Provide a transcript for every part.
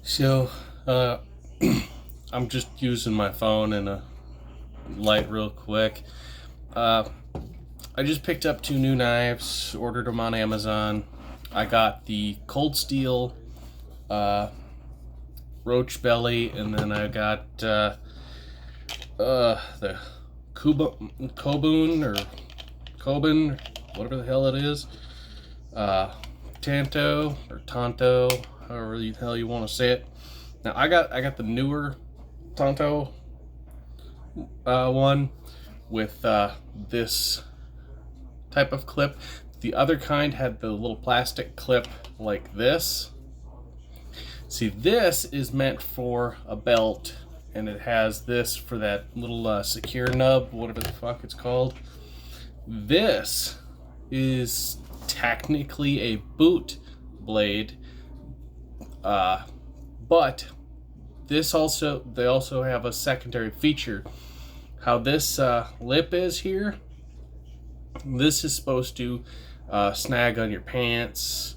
So, uh, I'm just using my phone and a light real quick. Uh, I just picked up two new knives, ordered them on Amazon. I got the Cold Steel uh, Roach belly, and then I got the Kobun or Kobun, whatever the hell it is. Uh, Tanto or Tonto, however the hell you want to say it. Now I got the newer Tonto one with this type of clip. The other kind had the little plastic clip like this. See, this is meant for a belt, and it has this for that little secure nub, whatever the fuck it's called. This is technically a boot blade, but they also have a secondary feature. How this lip is here, this is supposed to snag on your pants,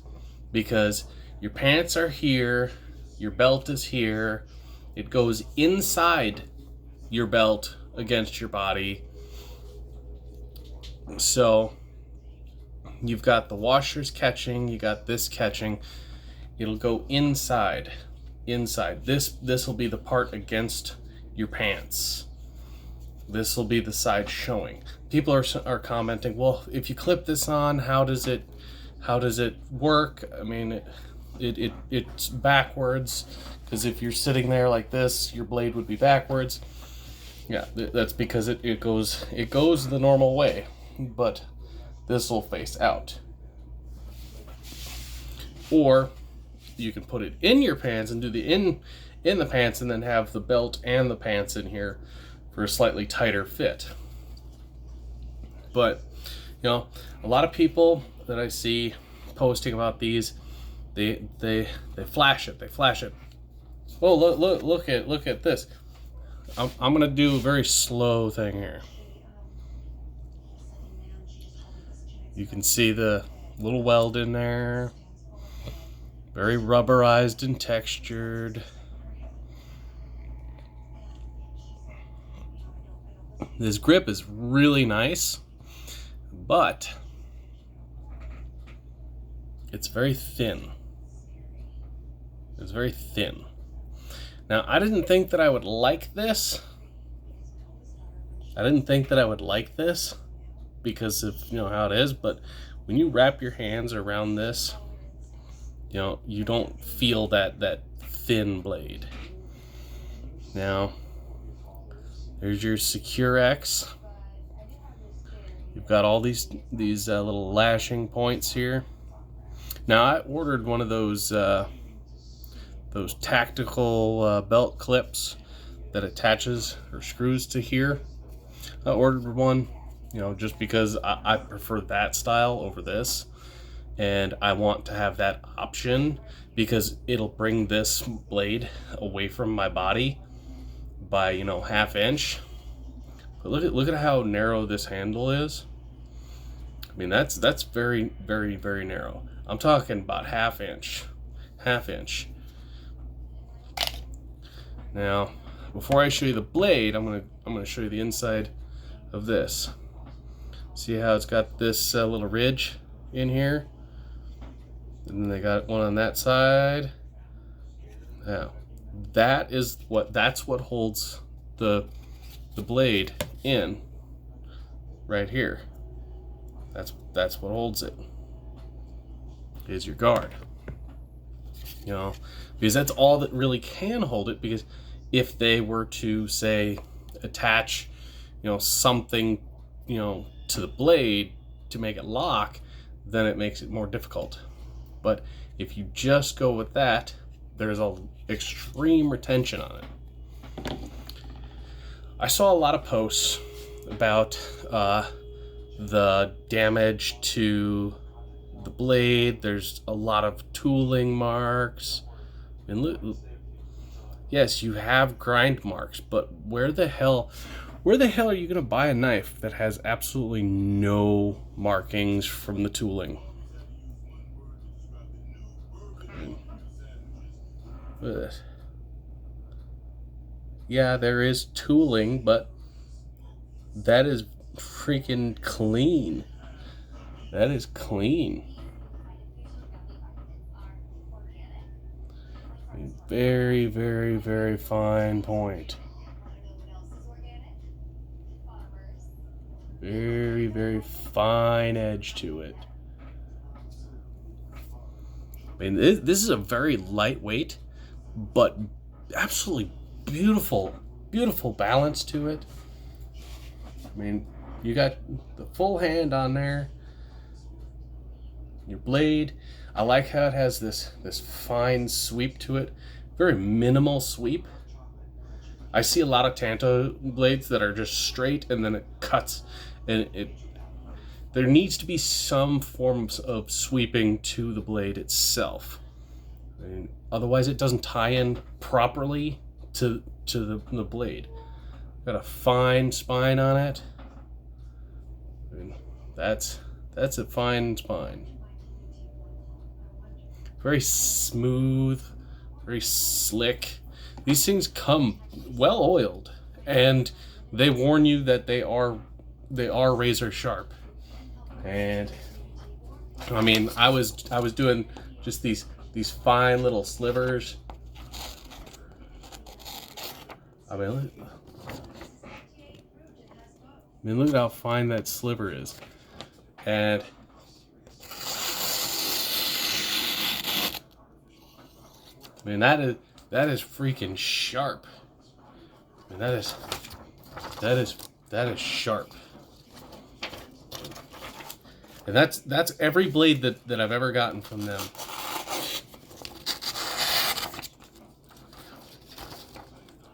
because your pants are here, your belt is here, it goes inside your belt against your body. So you've got the washers catching, you got this catching, it'll go inside. This will be the part against your pants. This will be the side showing. People are commenting, well, if you clip this on, how does it work? I mean, it's backwards, because if you're sitting there like this, your blade would be backwards. Yeah, that's because it goes the normal way, but this will face out. Or you can put it in your pants and do the in the pants, and then have the belt and the pants in here for a slightly tighter fit. But a lot of people that I see posting about these, they flash it. Oh, look at this. I'm gonna do a very slow thing here. You can see the little weld in there, very rubberized and textured. This grip is really nice, but it's very thin. It's very thin. Now, I didn't think that I would like this. Because of how it is, but when you wrap your hands around this, you don't feel that thin blade. Now, there's your Secure X. You've got all these little lashing points here. Now, I ordered one of those tactical belt clips that attaches or screws to here. I ordered one, just because I prefer that style over this, and I want to have that option because it'll bring this blade away from my body by half inch. But look at how narrow this handle is. I mean, that's very, very, very narrow. I'm talking about half inch. Now, before I show you the blade, I'm gonna show you the inside of this. See how it's got this little ridge in here, and then they got one on that side. Now, that's what holds the blade in right here. That's what holds it. Is your guard. Because that's all that really can hold it. Because if they were to say attach, something, to the blade to make it lock, then it makes it more difficult. But if you just go with that, there's a extreme retention on it. I saw a lot of posts about the damage to the blade. There's a lot of tooling marks. And yes, you have grind marks, but where the hell are you gonna buy a knife that has absolutely no markings from the tooling? Ugh. Yeah, there is tooling, but that is freaking clean. That is clean. Very, very, very fine point. Very, very fine edge to it. I mean, this is a very lightweight, but absolutely beautiful, beautiful balance to it. I mean, you got the full hand on there. Your blade, I like how it has this fine sweep to it. Very minimal sweep. I see a lot of Tanto blades that are just straight and then it cuts, and there needs to be some forms of sweeping to the blade itself. I mean, otherwise, it doesn't tie in properly to the blade. Got a fine spine on it. I mean, that's a fine spine. Very smooth, very slick. These things come well oiled, and they warn you that they are razor sharp. And I mean, I was doing just these fine little slivers. I mean, look at how fine that sliver is, and I mean that is freaking sharp. I mean that is sharp. And that's every blade that I've ever gotten from them.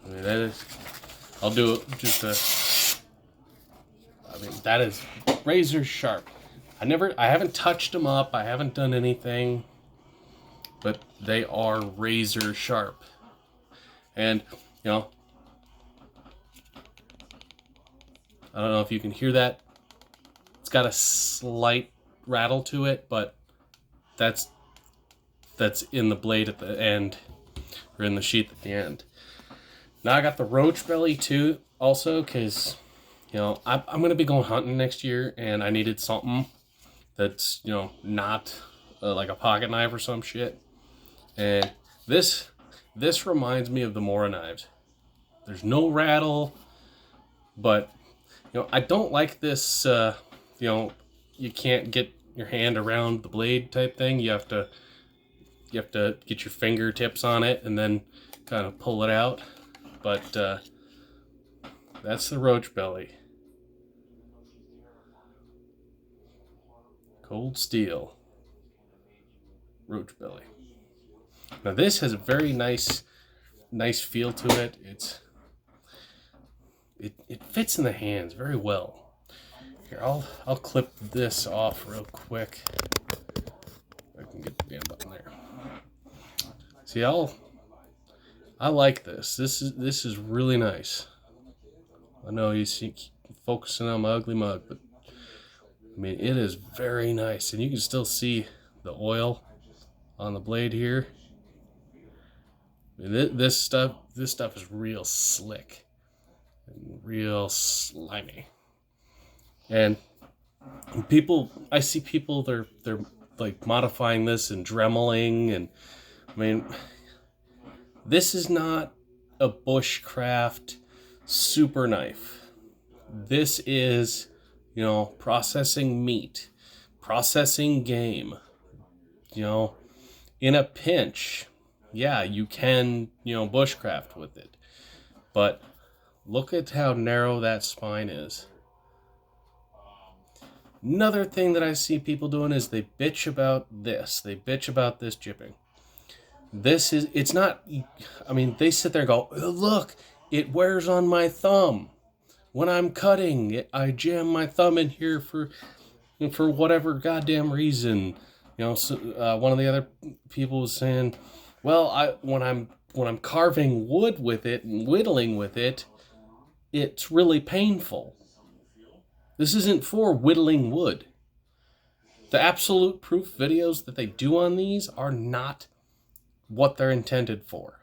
I mean that is, I'll do just I mean that is razor sharp. I haven't touched them up. I haven't done anything. But they are razor sharp. And, you know, I don't know if you can hear that. It's got a slight rattle to it, but that's in the blade at the end, or in the sheath at the end. Now I got the Roach belly too, also, because, you know, I'm going to be going hunting next year, and I needed something that's, you know, not like a pocket knife or some shit. And this reminds me of the Mora knives. There's no rattle, but, you know, I don't like this, you know, you can't get your hand around the blade type thing. You have to get your fingertips on it and then kind of pull it out. But that's the Roach belly. Cold steel. Roach belly. Now this has a very nice feel to it. It fits in the hands very well. Here, I'll clip this off real quick. I can get the damn button there. See, I like this. This is really nice. I know you see focusing on my ugly mug, but I mean it is very nice, and you can still see the oil on the blade here. I mean, this stuff is real slick and real slimy. And I see people they're like modifying this and dremeling, and I mean, this is not a bushcraft super knife. This is, you know, processing meat, processing game. You know, in a pinch, yeah, you can, you know, bushcraft with it. But look at how narrow that spine is. Another thing that I see people doing is they bitch about this. They bitch about this jipping. It's not, I mean, they sit there and go, oh, look, it wears on my thumb. When I'm cutting, I jam my thumb in here for whatever goddamn reason. You know, so, one of the other people was saying, well, when I'm carving wood with it and whittling with it, it's really painful. This isn't for whittling wood. The absolute proof videos that they do on these are not what they're intended for.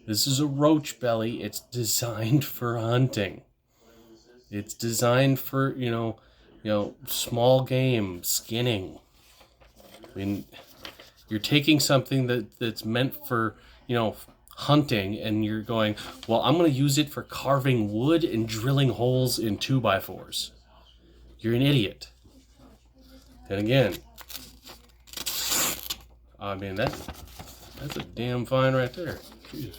This is a roach belly. It's designed for hunting. It's designed for, small game, skinning. I mean, you're taking something that's meant for, hunting, and you're going, well, I'm going to use it for carving wood and drilling holes in 2x4s. You're an idiot. And again, I mean, that's a damn fine right there. Jeez.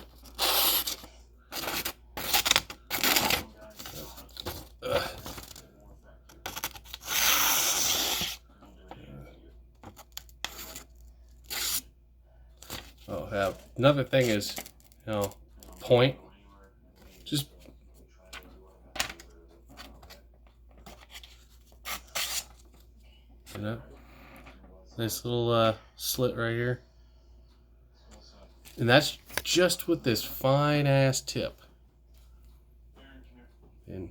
Oh, yeah. Another thing is, point. Just nice little slit right here, and that's just with this fine ass tip. And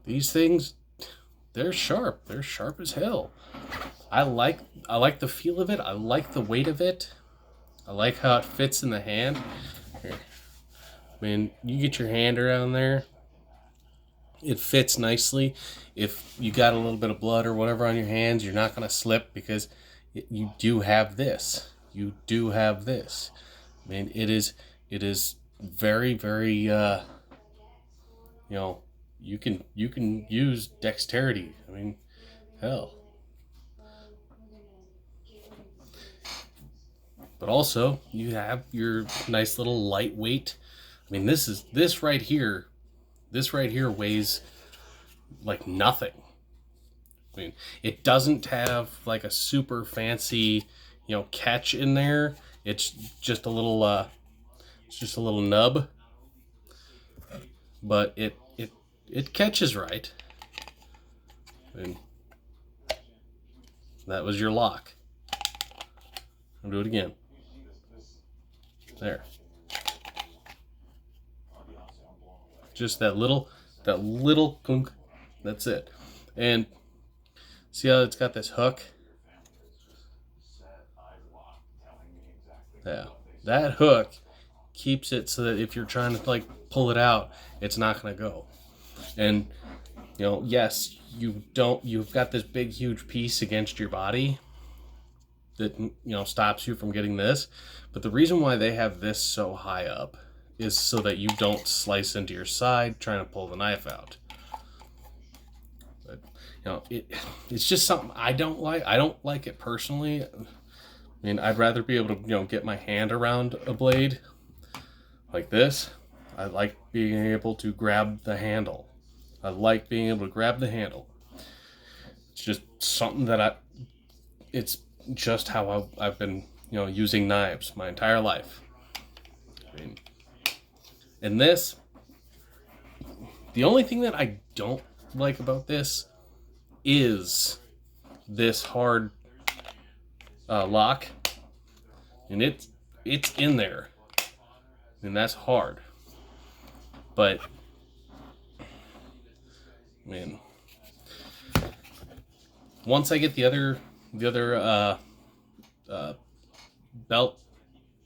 these things, they're sharp. They're sharp as hell. I like the feel of it. I like the weight of it. I like how it fits in the hand. Here. I mean, you get your hand around there. It fits nicely. If you got a little bit of blood or whatever on your hands, you're not going to slip because you do have this. You do have this. I mean, it is very, very, you can use dexterity. I mean, hell. But also, you have your nice little lightweight. I mean, this right here weighs like nothing. I mean, it doesn't have like a super fancy, catch in there. It's just a little nub, but it catches right. And that was your lock. I'll do it again. There. Just that little kunk. That's it. And see how it's got this hook? Yeah. That hook keeps it so that if you're trying to like pull it out, it's not going to go. And yes, you've got this big huge piece against your body that stops you from getting this, but the reason why they have this so high up is so that you don't slice into your side trying to pull the knife out. But it's just something I don't like. I don't like it personally. I mean, I'd rather be able to get my hand around a blade like this. I like being able to grab the handle. I like being able to grab the handle. It's just something that it's just how I've been, using knives my entire life. I mean, and this, the only thing that I don't like about this is this hard lock, and it's in there, and that's hard. But man, once I get the other belt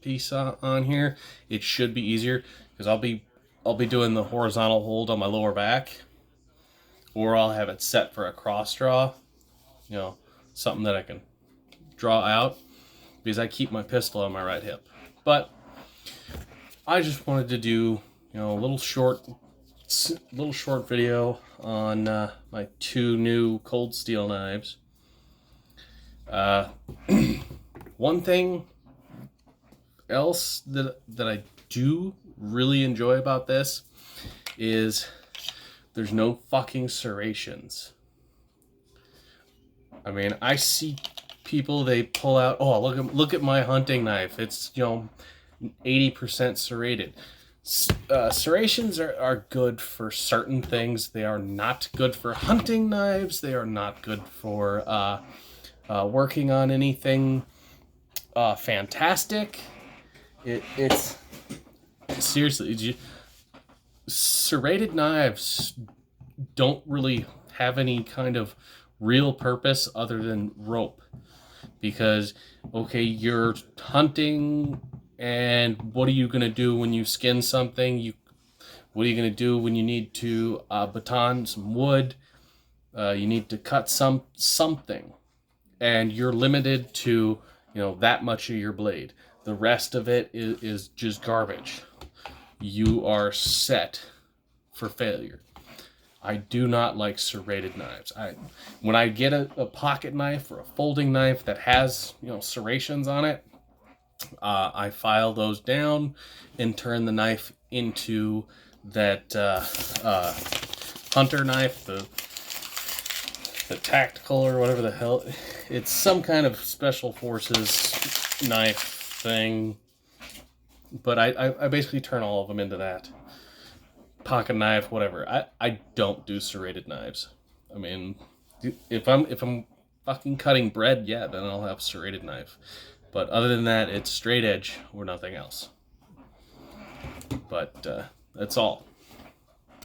piece on here, it should be easier because I'll be doing the horizontal hold on my lower back, or I'll have it set for a cross draw, something that I can draw out because I keep my pistol on my right hip. But I just wanted to do a little short video on my two new cold steel knives. One thing else that I do really enjoy about this is there's no fucking serrations. I mean, I see people, they pull out, oh, look at my hunting knife. It's 80% serrated. Serrations are good for certain things. They are not good for hunting knives. They are not good for working on anything fantastic. It's seriously, serrated knives don't really have any kind of real purpose other than rope. because okay, you're hunting, and what are you gonna do when you skin something? What are you gonna do when you need to baton some wood? You need to cut something, and you're limited to that much of your blade. The rest of it is just garbage. You are set for failure. I do not like serrated knives. When I get a pocket knife or a folding knife that has serrations on it, I file those down and turn the knife into that hunter knife, the tactical or whatever the hell. It's some kind of special forces knife thing, but I basically turn all of them into that. Pocket knife, whatever. I don't do serrated knives. I mean, if I'm fucking cutting bread, yeah, then I'll have a serrated knife. But other than that, it's straight edge or nothing else. But that's all.